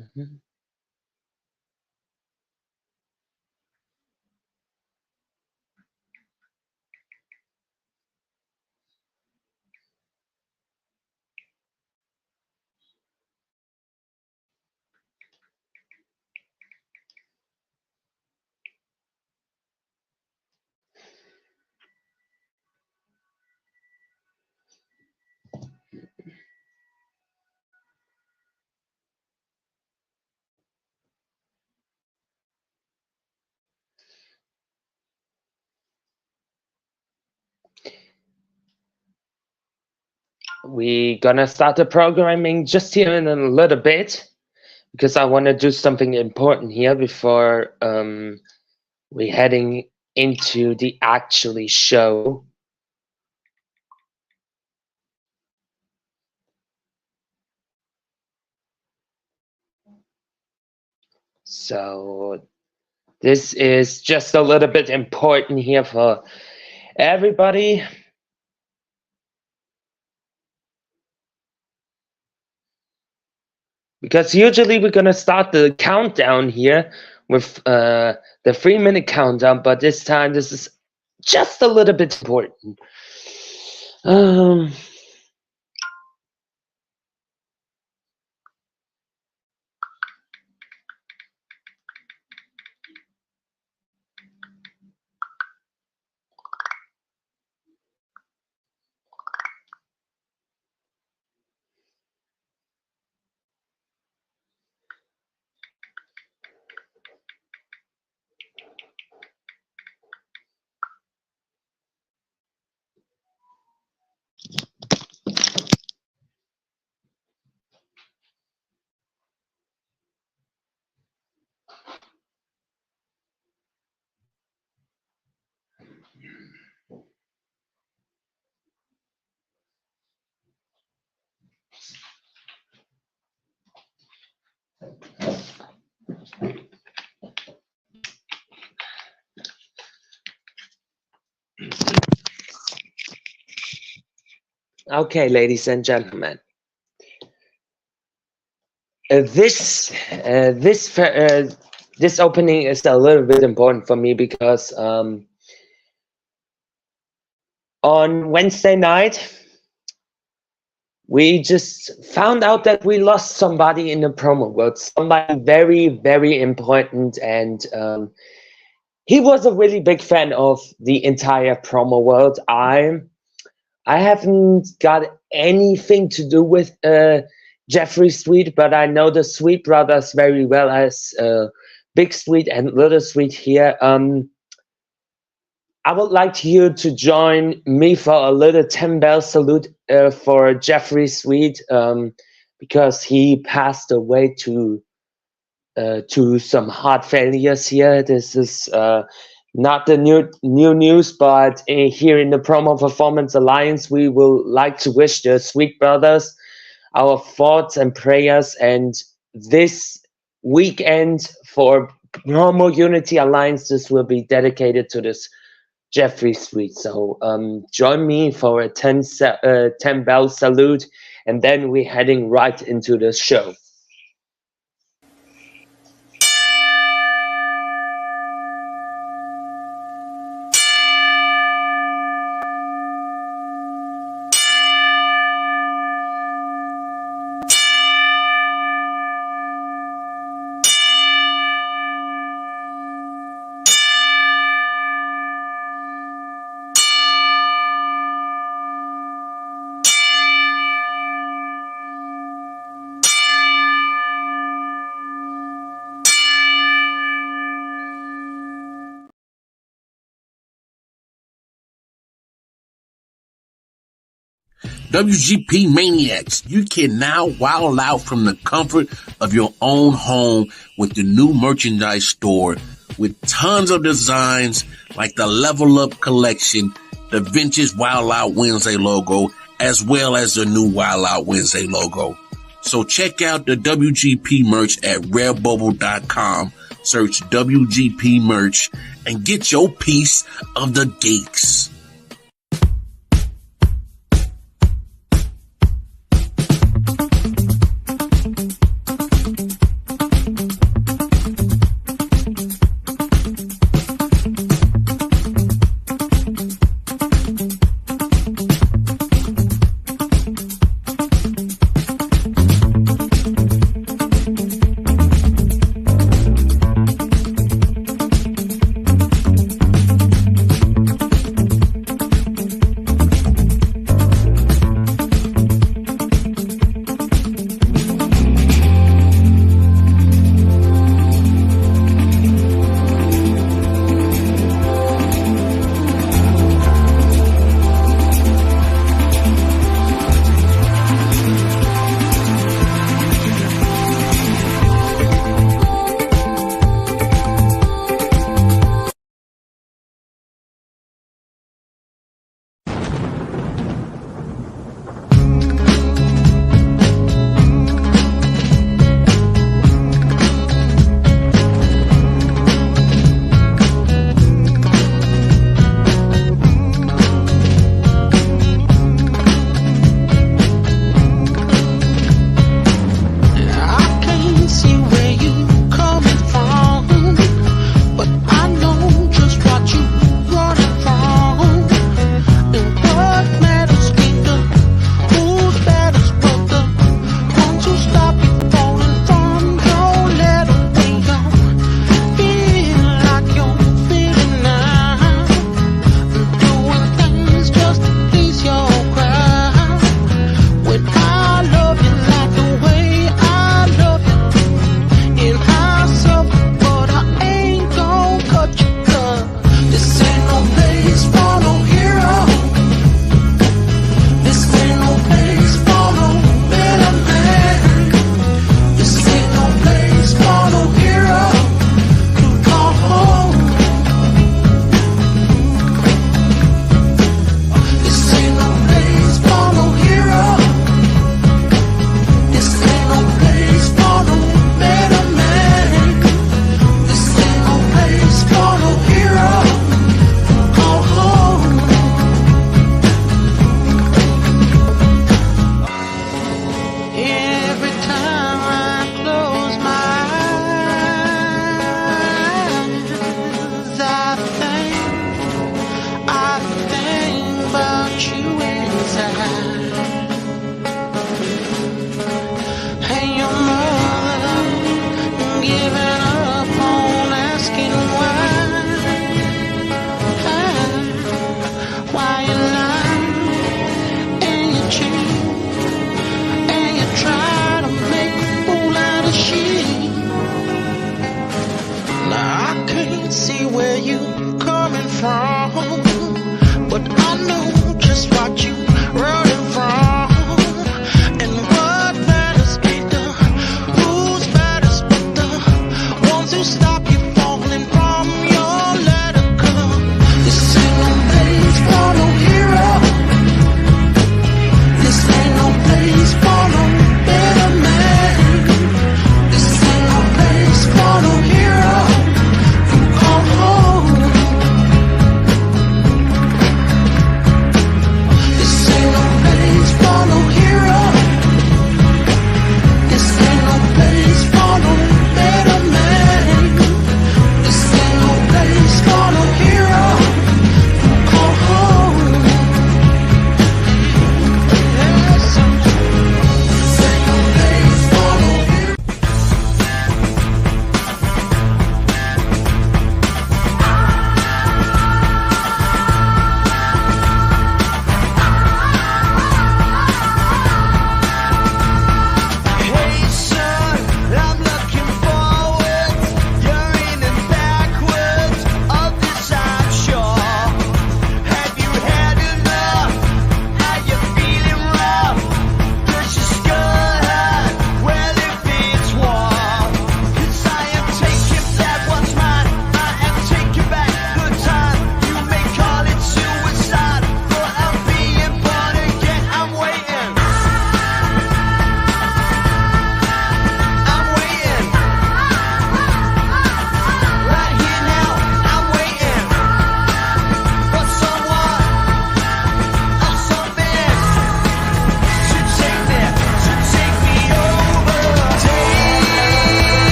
Mhm. We gonna start the programming just here in a little bit because I want to do something important here before we heading into the actually show. So this is just a little bit important here for everybody. Because usually we're gonna start the countdown here with the 3-minute countdown, but this time this is just a little bit important. Okay, ladies and gentlemen. This opening is a little bit important for me because on Wednesday night we just found out that we lost somebody in the promo world, somebody very, very important, and he was a really big fan of the entire promo world. I haven't got anything to do with Jeffrey Sweet, but I know the Sweet brothers very well as Big Sweet and Little Sweet here. I would like you to join me for a little 10-bell salute for Jeffrey Sweet because he passed away to some heart failures here. This is not the new news, but here in the Promo Performance Alliance, we will like to wish the Sweet brothers our thoughts and prayers. And this weekend for Promo Unity Alliance, this will be dedicated to this Jeffrey Sweet. So join me for a 10-bell salute, and then we're heading right into the show. WGP Maniacs, you can now wild out from the comfort of your own home with the new merchandise store with tons of designs like the Level Up collection, the vintage Wild Out Wednesday logo, as well as the new Wild Out Wednesday logo. So check out the WGP merch at redbubble.com, search WGP merch, and get your piece of the geeks.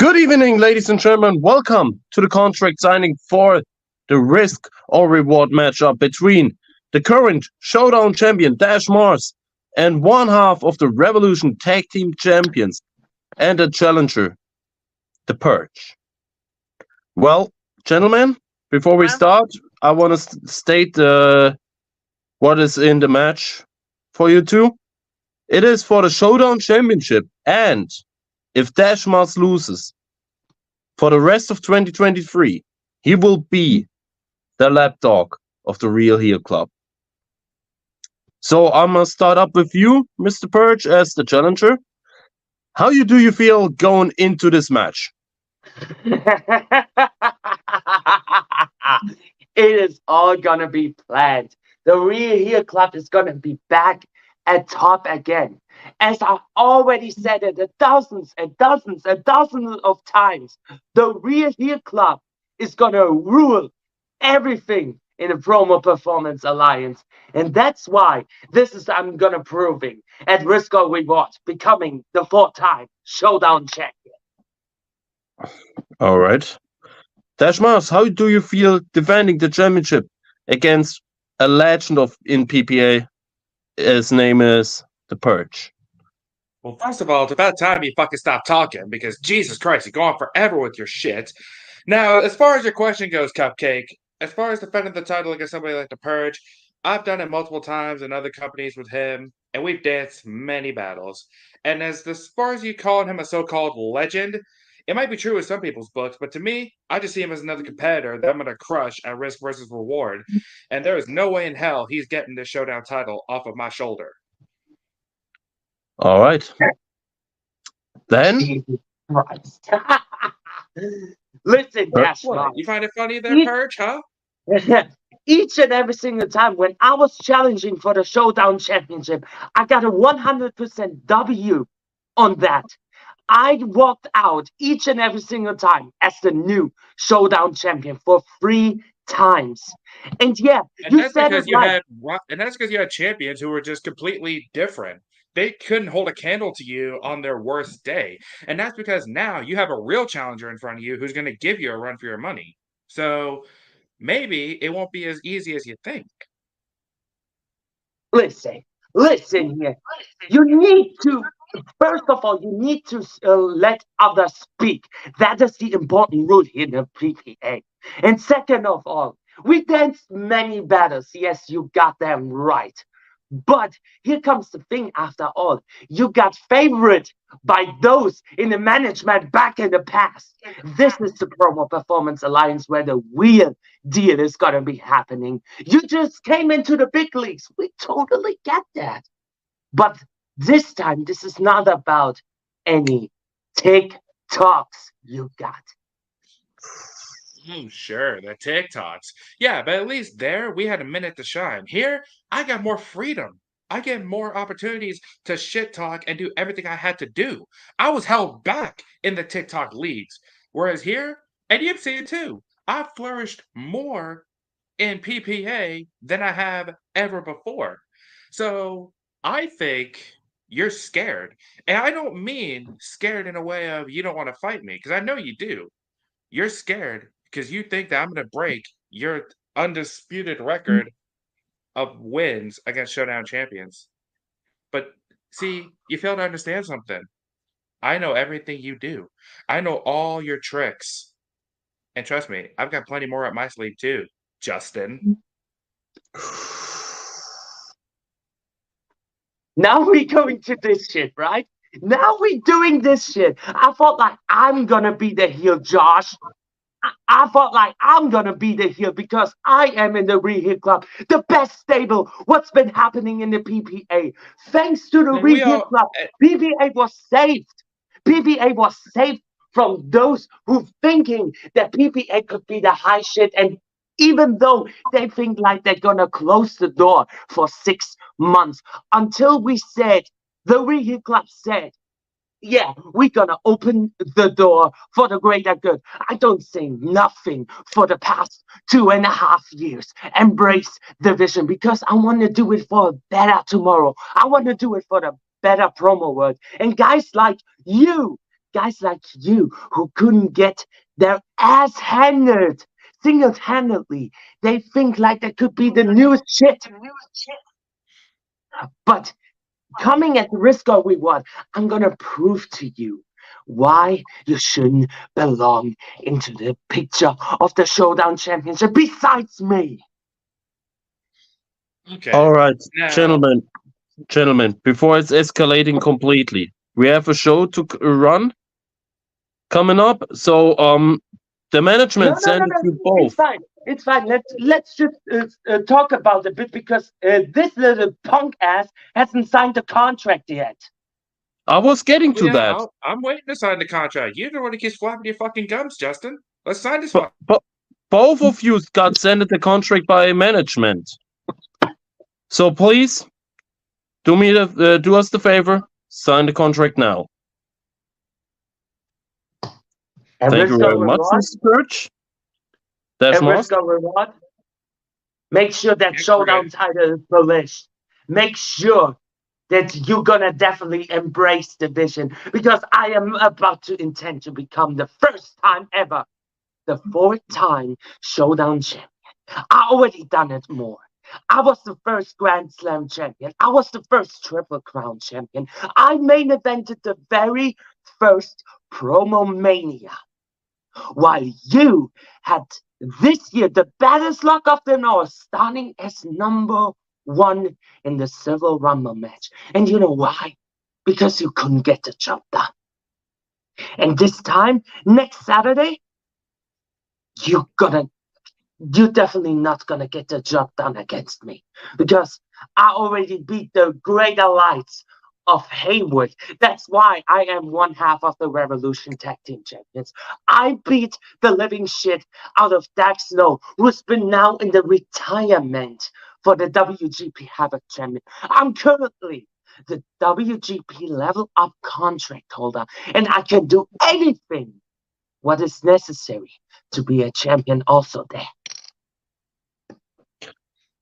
Good evening, ladies and gentlemen. Welcome to the contract signing for the risk or reward matchup between the current Showdown champion Dash Mars and one half of the Revolution Tag Team Champions and the challenger, the Purge. Well, gentlemen, before we start, I want to state what is in the match for you two. It is for the Showdown Championship, and if Dash Mars loses, for the rest of 2023, he will be the lapdog of the Real Heel Club. So I'm gonna start up with you, Mr. Purge, as the challenger. How do you feel going into this match? It is all gonna be planned. The Real Heel Club is gonna be back at top again. As I already said it dozens and dozens and dozens of times, the Real Heel Club is gonna rule everything in the Promo Performance Alliance. And that's why this is I'm gonna proving at Risk or Reward, becoming the 4-time Showdown champion. All right. Dash Mars, how do you feel defending the championship against a legend in PPA? His name is the Purge. Well, first of all, it's about time you fucking stop talking, because Jesus Christ, you're going forever with your shit. Now, as far as your question goes, Cupcake, as far as defending the title against somebody like the Purge, I've done it multiple times in other companies with him, and we've danced many battles. And as far as you calling him a so-called legend, it might be true in some people's books, but to me, I just see him as another competitor that I'm going to crush at Risk versus Reward. And there is no way in hell he's getting this Showdown title off of my shoulder. All right. Then? Christ. Listen, Dash Mars. You find it funny there, Purge, huh? Each and every single time when I was challenging for the Showdown Championship, I got a 100% W on that. I walked out each and every single time as the new Showdown champion for 3 times. And yeah, and you said it right. And that's because you had champions who were just completely different. They couldn't hold a candle to you on their worst day. And that's because now you have a real challenger in front of you who's going to give you a run for your money. So maybe it won't be as easy as you think. Listen here. You need to, first of all, you need to let others speak. That is the important rule here in the PPA. And second of all, we danced many battles. Yes, you got them right. But here comes the thing after all. You got favored by those in the management back in the past. This is the Promo Performance Alliance where the real deal is going to be happening. You just came into the big leagues. We totally get that. But this time, this is not about any TikToks you got. Sure, the TikToks. Yeah, but at least there we had a minute to shine. Here, I got more freedom. I get more opportunities to shit talk and do everything I had to do. I was held back in the TikTok leagues. Whereas here, and you've seen it too, I've flourished more in PPA than I have ever before. So I think you're scared. And I don't mean scared in a way of you don't want to fight me, because I know you do. You're scared because you think that I'm going to break your undisputed record of wins against Showdown champions. But see, you fail to understand something. I know everything you do. I know all your tricks. And trust me, I've got plenty more up my sleeve too, Justin. Now we're going to this shit, right? Now we're doing this shit. I felt like I'm going to be the heel, Josh. I felt like I'm going to be the heel because I am in the Real Heel Club, the best stable. What's been happening in the PPA? Thanks to the Real Heel Club, PPA was saved. PPA was saved from those who thinking that PPA could be the high shit. And even though they think like they're going to close the door for 6 months until we said, the Real Heel Club said, yeah, we're going to open the door for the greater good. I don't say nothing for the past 2.5 years. Embrace the vision because I want to do it for a better tomorrow. I want to do it for the better promo world. And guys like you guys like you who couldn't get their ass handed single-handedly. They think like that could be the newest shit. But coming at the risk of reward, I'm gonna prove to you why you shouldn't belong into the picture of the Showdown Championship besides me. Okay. All right, Now, gentlemen, before it's escalating completely, we have a show to run coming up. So, the management sent it to No. both. It's fine. Let's just talk about it a bit because this little punk ass hasn't signed the contract yet. I was getting to yeah, that. I'm waiting to sign the contract. You're the one that keeps flapping your fucking gums, Justin. Let's sign this But, one. but both of you got sent the contract by management. So please, do us the favor, sign the contract now. And Thank you risk very of much, reward. Mr. Birch. Dash And risk Mask. of reward. Make sure that Get Showdown Chris. title is polished. Make sure that you're gonna definitely embrace the vision because I am about to intend to become the first time ever, the 4th time Showdown champion. I already done it more. I was the first Grand Slam champion. I was the first Triple Crown champion. I main evented the very first Promo Mania. While you had this year the baddest luck of them all, starting as number 1 in the Civil Rumble match. And you know why? Because you couldn't get the job done. And this time, next Saturday, you're definitely not gonna get the job done against me. Because I already beat the greater lights of Haywood. That's why I am one half of the Revolution Tag Team Champions. I beat the living shit out of Dax Snow, who's been now in the retirement for the WGP Havoc Champion. I'm currently the WGP Level Up contract holder, and I can do anything what is necessary to be a champion also there.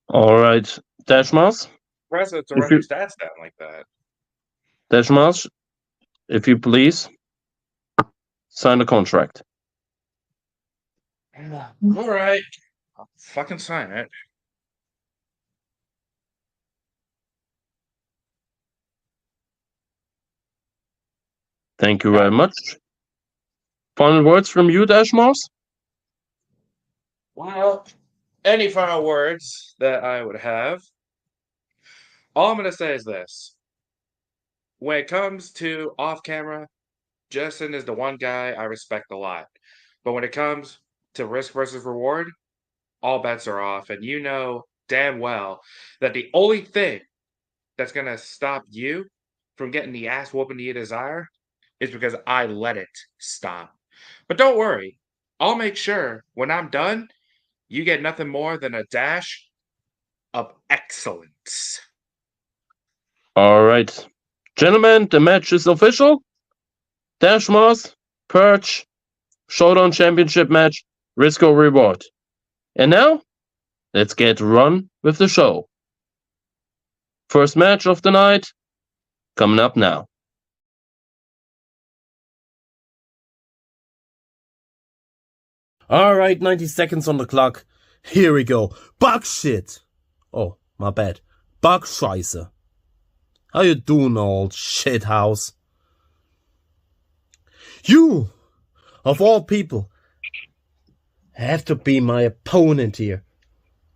All right, Dash Mask. President to If run you- your stats down like that. Dash Mask, if you please, sign the contract. All right. I'll fucking sign it. Thank you very much. Final words from you, Dash Mask? Well, any final words that I would have? All I'm going to say is this. When it comes to off camera, Justin is the one guy I respect a lot. But when it comes to risk versus reward, all bets are off. And you know damn well that the only thing that's going to stop you from getting the ass whooping you desire is because I let it stop. But don't worry. I'll make sure when I'm done, you get nothing more than a dash of excellence. All right. Gentlemen, the match is official. Dash Mask, Perch, Showdown Championship match, risk or reward. And now, let's get run with the show. First match of the night, coming up now. All right, 90 seconds on the clock. Here we go. Buckshit. Oh, my bad. Buckscheiße. How you doing, old shithouse? You, of all people, have to be my opponent here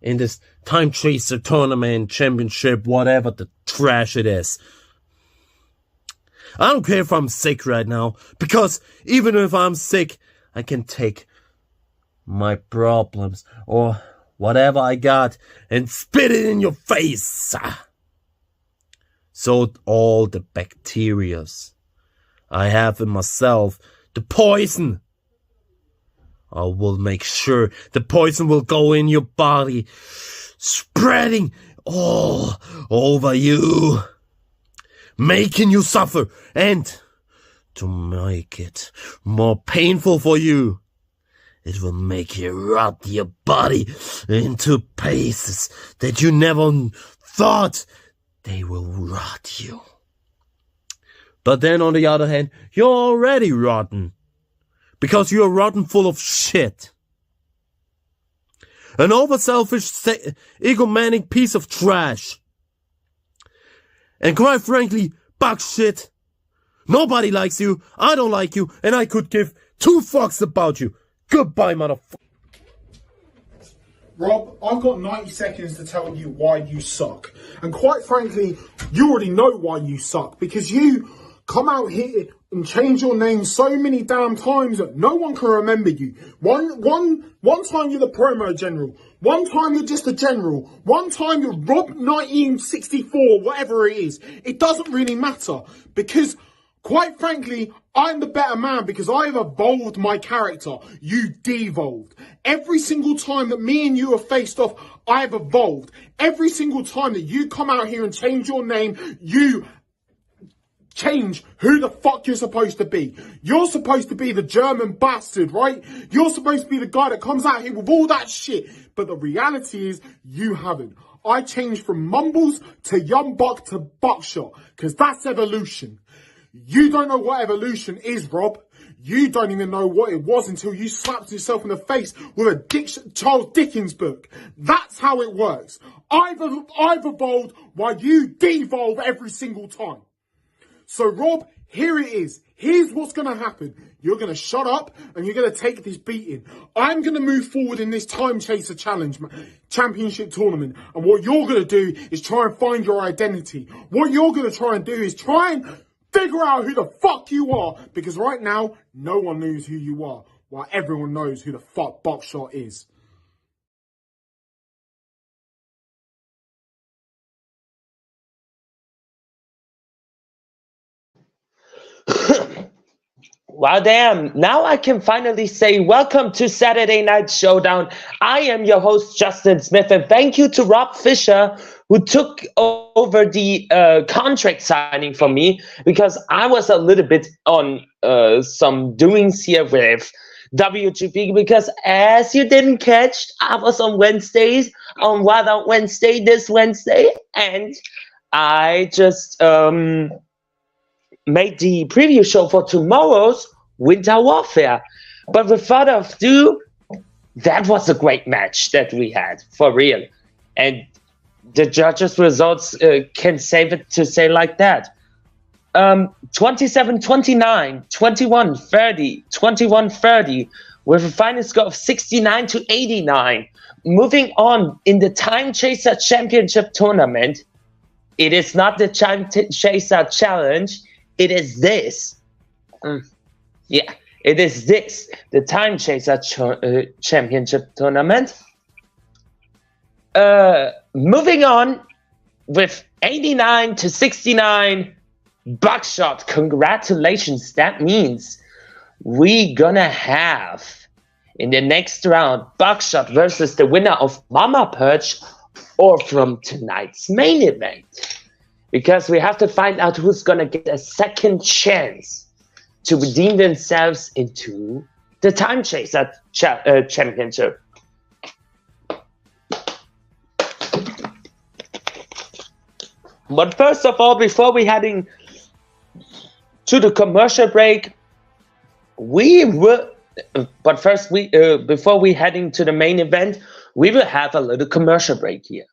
in this Time Chaser Tournament, Championship, whatever the trash it is. I don't care if I'm sick right now, because even if I'm sick, I can take my problems or whatever I got and spit it in your face. So all the bacterias I have in myself, the poison, I will make sure the poison will go in your body, spreading all over you, making you suffer, and to make it more painful for you, it will make you rot your body into pieces that you never thought they will rot you. But then on the other hand, you're already rotten. Because you're rotten full of shit. An over-selfish, egomaniac piece of trash. And quite frankly, Buckshot. Nobody likes you, I don't like you, and I could give 2 fucks about you. Goodbye, motherfucker. Rob, I've got 90 seconds to tell you why you suck. And quite frankly, you already know why you suck. Because you come out here and change your name so many damn times that no one can remember you. One time you're the promo general. One time you're just a general. One time you're Rob 1964, whatever it is. It doesn't really matter. Because, quite frankly, I'm the better man because I've evolved my character. You devolved. Every single time that me and you have faced off, I've evolved. Every single time that you come out here and change your name, you change who the fuck you're supposed to be. You're supposed to be the German bastard, right? You're supposed to be the guy that comes out here with all that shit. But the reality is, you haven't. I changed from Mumbles to Young Buck to Buckshot, because that's evolution. You don't know what evolution is, Rob. You don't even know what it was until you slapped yourself in the face with a Charles Dickens book. That's how it works. I've evolved while you devolve every single time. So, Rob, here it is. Here's what's going to happen. You're going to shut up and you're going to take this beating. I'm going to move forward in this Time Chaser Challenge Championship tournament. And what you're going to do is try and find your identity. What you're going to try and do is try and figure out who the fuck you are. Because right now, no one knows who you are. While everyone knows who the fuck Buckshot is. Wow, damn. Now I can finally say welcome to Saturday Night Showdown. I am your host, Justin Smith, and thank you to Rob Fisher, who took over the contract signing for me, because I was a little bit on some doings here with WGP, because as you didn't catch, I was on Wednesdays, on Wild Out Wednesday this Wednesday, and I just made the preview show for tomorrow's Winter Warfare. But with further ado, that was a great match that we had, for real. And the judges' results can save it to say like that. 27-29, 21-30, 21-30, with a final score of 69-89. Moving on in the Time Chaser Championship Tournament, it is not the Time Chaser Challenge. It is this. Yeah, it is this. The Time Chaser Championship Tournament. Moving on with 89-69. Buckshot, congratulations. That means we gonna have in the next round Buckshot versus the winner of Mama Purge or from tonight's main event. Because we have to find out who's going to get a second chance to redeem themselves into the Time Chaser Championship. But first of all, before we heading to the commercial break, before we heading to the main event, we will have a little commercial break here.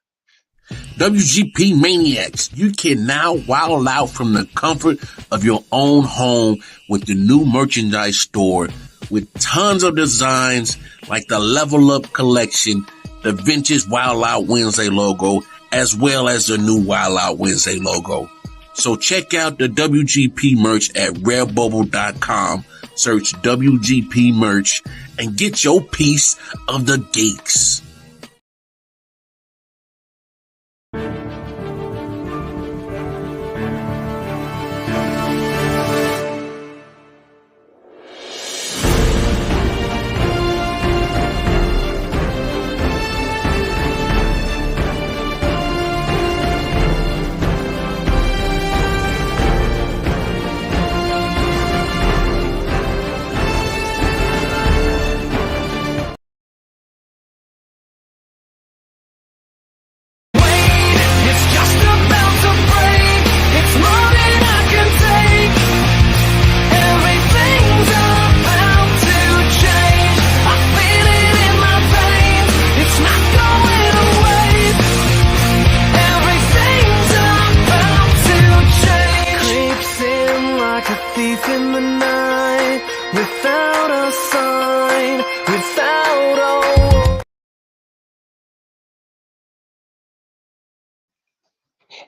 WGP Maniacs, you can now wild out from the comfort of your own home with the new merchandise store with tons of designs like the Level Up collection, the vintage Wild Out Wednesday logo, as well as the new Wild Out Wednesday logo. So check out the WGP merch at redbubble.com, search WGP merch, and get your piece of the geeks.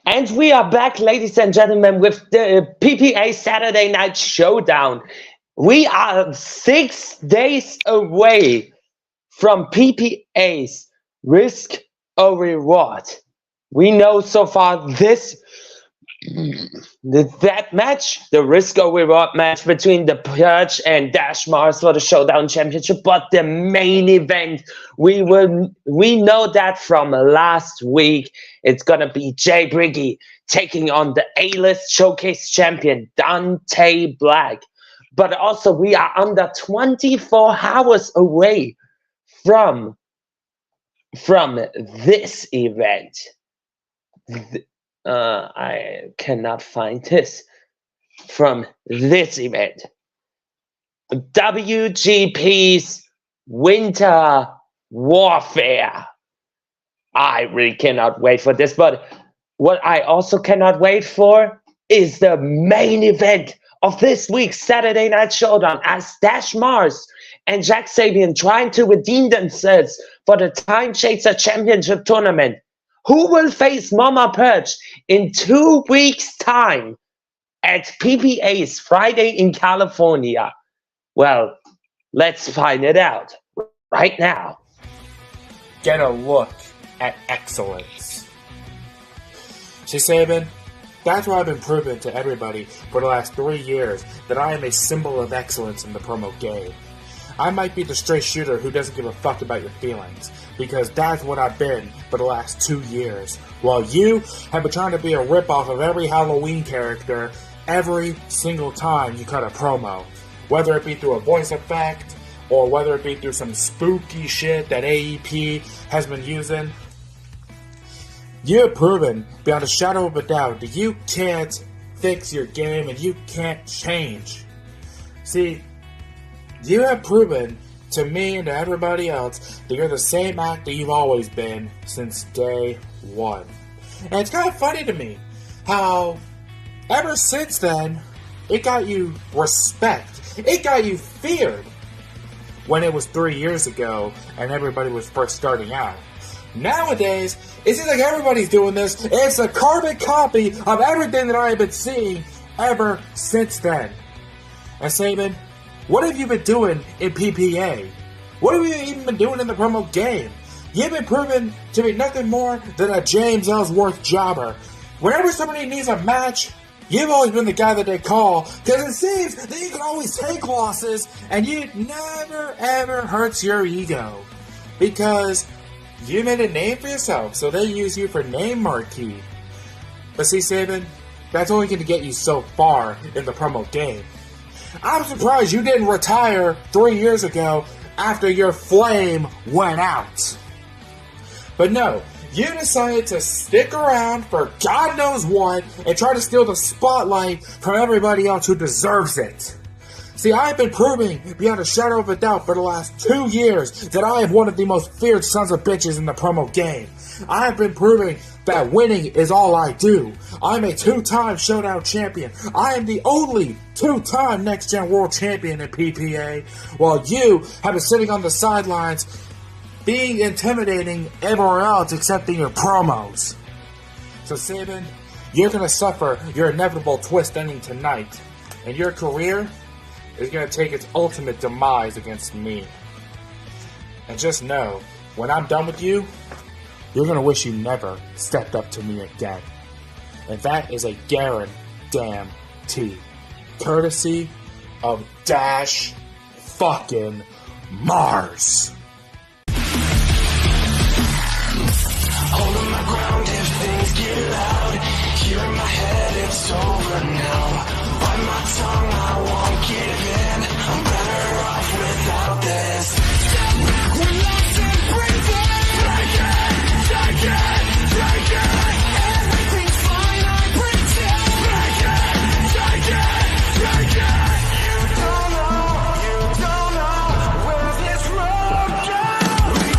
And we are back, ladies and gentlemen, with the PPA Saturday Night Showdown. We are 6 days away from PPA's Risk or Reward. We know so far that match, the Risk or Reward match between the Purge and Dash Mars for the Showdown Championship, but the main event, we know that from last week. It's gonna be Jay Briggy taking on the A-list showcase champion Dante Black. But also we are under 24 hours away from this event. I cannot find this. From this event. WGP's Winter Warfare. I really cannot wait for this, but what I also cannot wait for is the main event of this week's Saturday Night Showdown as Dash Mars and Jack Sabian trying to redeem themselves for the Time Chaser Championship Tournament. Who will face Mama Purge in 2 weeks' time at PPA's Friday in California? Well, let's find it out right now. Get a look at excellence. See, Sabian, that's what I've been proving to everybody for the last 3 years, that I am a symbol of excellence in the promo game. I might be the straight shooter who doesn't give a fuck about your feelings, because that's what I've been for the last 2 years, while you have been trying to be a ripoff of every Halloween character every single time you cut a promo, whether it be through a voice effect, or whether it be through some spooky shit that AEP has been using. You have proven, beyond a shadow of a doubt, that you can't fix your game and you can't change. See, you have proven to me and to everybody else that you're the same actor you've always been since day one. And it's kind of funny to me how ever since then, it got you respect. It got you feared when it was 3 years ago and everybody was first starting out. Nowadays, it seems like everybody's doing this. It's a carbon copy of everything that I have been seeing ever since then. And Sabian, what have you been doing in PPA? What have you even been doing in the promo game? You've been proven to be nothing more than a James Ellsworth jobber. Whenever somebody needs a match, you've always been the guy that they call, because it seems that you can always take losses, and it never ever hurts your ego. Because you made a name for yourself, so they use you for name marquee. But see, Sabian, that's only going to get you so far in the promo game. I'm surprised you didn't retire 3 years ago after your flame went out. But no, you decided to stick around for God knows what and try to steal the spotlight from everybody else who deserves it. See, I've been proving beyond a shadow of a doubt for the last 2 years that I am one of the most feared sons of bitches in the promo game. I have been proving that winning is all I do. I'm a 2-time Showdown champion. I am the only 2-time Next Gen World Champion in PPA, while you have been sitting on the sidelines being intimidating everywhere else except in your promos. So Sabian, you're going to suffer your inevitable twist ending tonight, and your career is going to take its ultimate demise against me. And just know, when I'm done with you, you're going to wish you never stepped up to me again. And that is a guarantee. Courtesy of Dash fucking Mars. Holding my ground if things get loud. Here in my head, it's over now. Bite my tongue, I won't give in. I'm better off without this. Step back, we're lost and break it. Break it, take it, break it. Everything's fine, I pretend. Break it, take it, break it. You don't know where this road goes.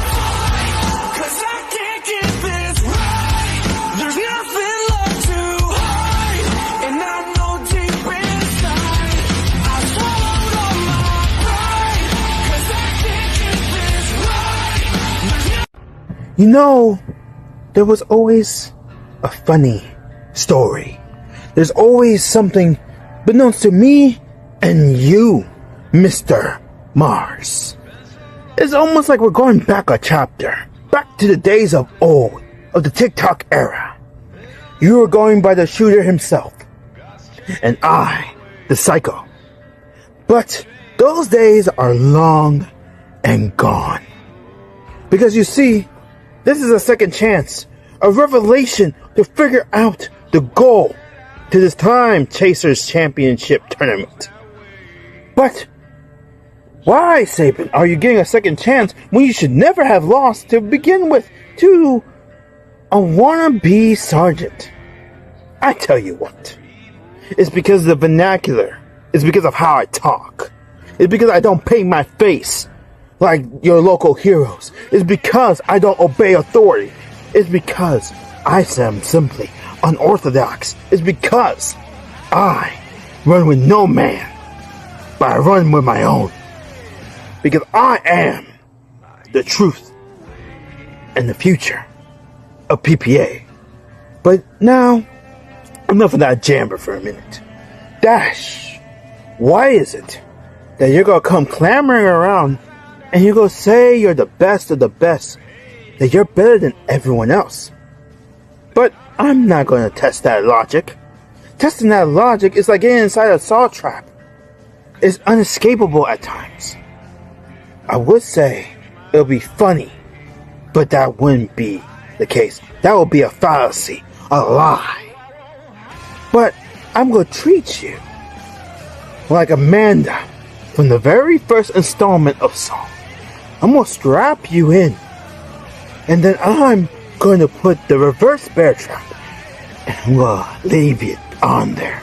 Cause I can't get this right. There's nothing left to hide. And I know deep inside I swallowed all my pride. Cause I can't get this right. You know, there was always a funny story. There's always something beknownst to me and you, Mr. Mars. It's almost like we're going back a chapter, back to the days of old, of the TikTok era. You were going by the shooter himself, and I, the psycho. But those days are long and gone. Because you see, this is a second chance, a revelation to figure out the goal to this Time Chasers Championship tournament. But why, Sabian, are you getting a second chance when you should never have lost to begin with to a wannabe sergeant? I tell you what, it's because of the vernacular. It's because of how I talk. It's because I don't paint my face like your local heroes. It's because I don't obey authority. It's because I am simply unorthodox. It's because I run with no man, but I run with my own. Because I am the truth and the future of PPA. But now, enough of that jammer for a minute. Dash, why is it that you're gonna come clamoring around and you're gonna say you're the best of the best, that you're better than everyone else? But I'm not gonna test that logic. Testing that logic is like getting inside a saw trap. It's unescapable at times. I would say it would be funny, but that wouldn't be the case. That would be a fallacy, a lie. But I'm going to treat you like Amanda from the very first installment of Song. I'm going to strap you in, and then I'm going to put the reverse bear trap, and I'm going to leave it on there.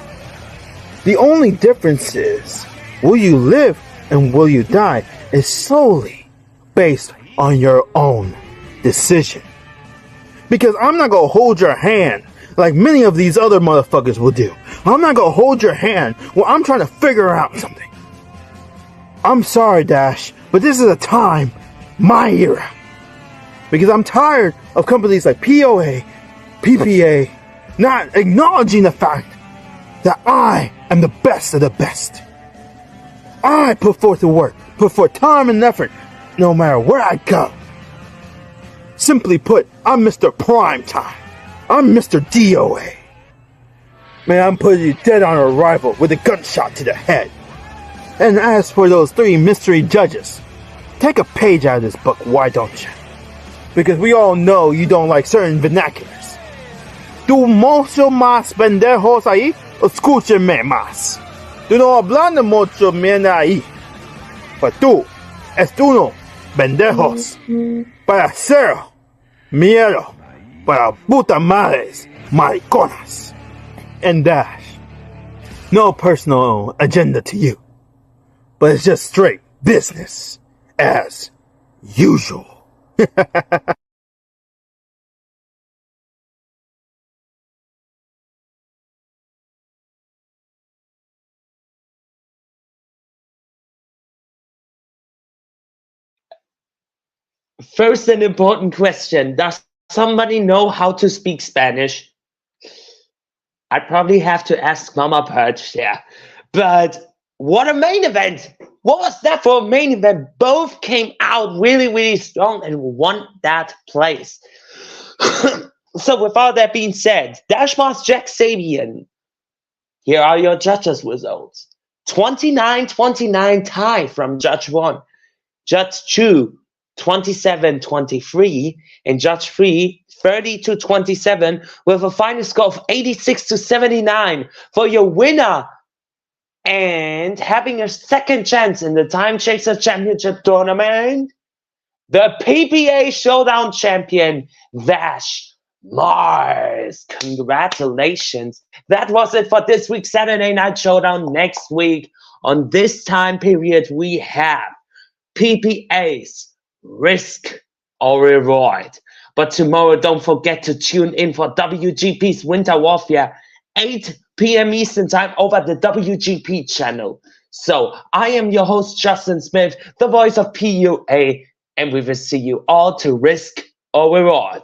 The only difference is, will you live and will you die is solely based on your own decision. Because I'm not going to hold your hand like many of these other motherfuckers will do. I'm not going to hold your hand while I'm trying to figure out something. I'm sorry, Dash, but this is a time, my era. Because I'm tired of companies like POA, PPA, not acknowledging the fact that I am the best of the best. I put forth the work, put forth time and effort, no matter where I go. Simply put, I'm Mr. Prime Time. I'm Mr. DOA. Man, I'm putting you dead on arrival with a gunshot to the head. And as for those 3 mystery judges, take a page out of this book, why don't you? Because we all know you don't like certain vernaculars. Tu mucho más pendejos ahí, escúcheme más. Tú no hablando mucho bien ahí. But tú, es uno, pendejos. Para cero, miedo, para puta madres, mariconas. And Dash, no personal agenda to you, but it's just straight business, as usual. First, an important question. Does somebody know how to speak Spanish? I'd probably have to ask Mama Perch, yeah. But what a main event! What was that for a main event? Both came out really, really strong and won that place. So with all that being said, Dashmas Jack Sabian, here are your judges' results. 29-29 tie from Judge 1. Judge 2, 27-23, and Judge 3, 30-27, with a final score of 86-79 for your winner and having a second chance in the Time Chaser Championship tournament, the PPA Showdown champion, Dash Mars. Congratulations. That was it for this week's Saturday Night Showdown. Next week, on this time period, we have PPA's Risk or Reward. But tomorrow, don't forget to tune in for WGP's Winter Warfare, 8 p.m. Eastern Time over the WGP channel. So, I am your host, Justin Smith, the voice of PUA, and we will see you all to Risk or Reward.